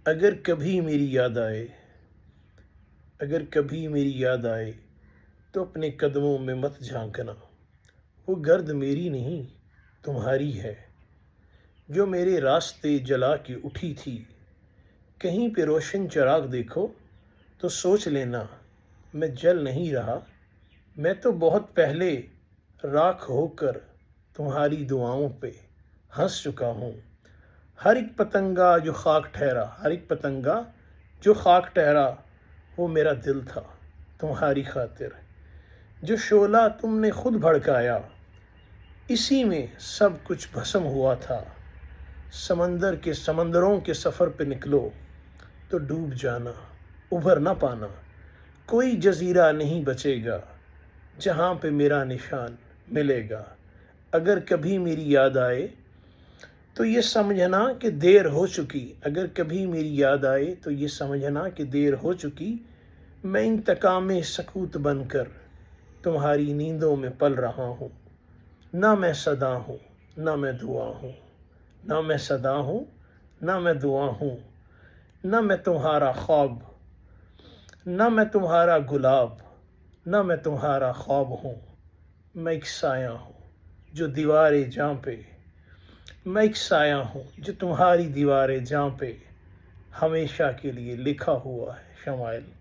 اگر کبھی میری یاد آئے، اگر کبھی میری یاد آئے تو اپنے قدموں میں مت جھانکنا، وہ گرد میری نہیں تمہاری ہے جو میرے راستے جلا کے اٹھی تھی۔ کہیں پہ روشن چراغ دیکھو تو سوچ لینا میں جل نہیں رہا، میں تو بہت پہلے راکھ ہو کر تمہاری دعاؤں پہ ہنس چکا ہوں۔ ہر ایک پتنگا جو خاک ٹھہرا، ہر ایک پتنگا جو خاک ٹھہرا وہ میرا دل تھا تمہاری خاطر۔ جو شعلہ تم نے خود بھڑکایا اسی میں سب کچھ بھسم ہوا تھا۔ سمندر کے سمندروں کے سفر پہ نکلو تو ڈوب جانا، ابھر نہ پانا، کوئی جزیرہ نہیں بچے گا جہاں پہ میرا نشان ملے گا۔ اگر کبھی میری یاد آئے تو یہ سمجھنا کہ دیر ہو چکی، اگر کبھی میری یاد آئے تو یہ سمجھنا کہ دیر ہو چکی، میں انتقام سکوت بن کر تمہاری نیندوں میں پل رہا ہوں۔ نہ میں صدا ہوں نہ میں دعا ہوں، نہ میں صدا ہوں نہ میں دعا ہوں، نہ میں تمہارا خواب، نہ میں تمہارا گلاب، نہ میں تمہارا خواب ہوں۔ میں ایک سایہ ہوں جو دیوار جاں پہ، میں ایک سایہ ہوں جو تمہاری دیوار جاں پہ ہمیشہ کے لیے لکھا ہوا ہے۔ شمائل۔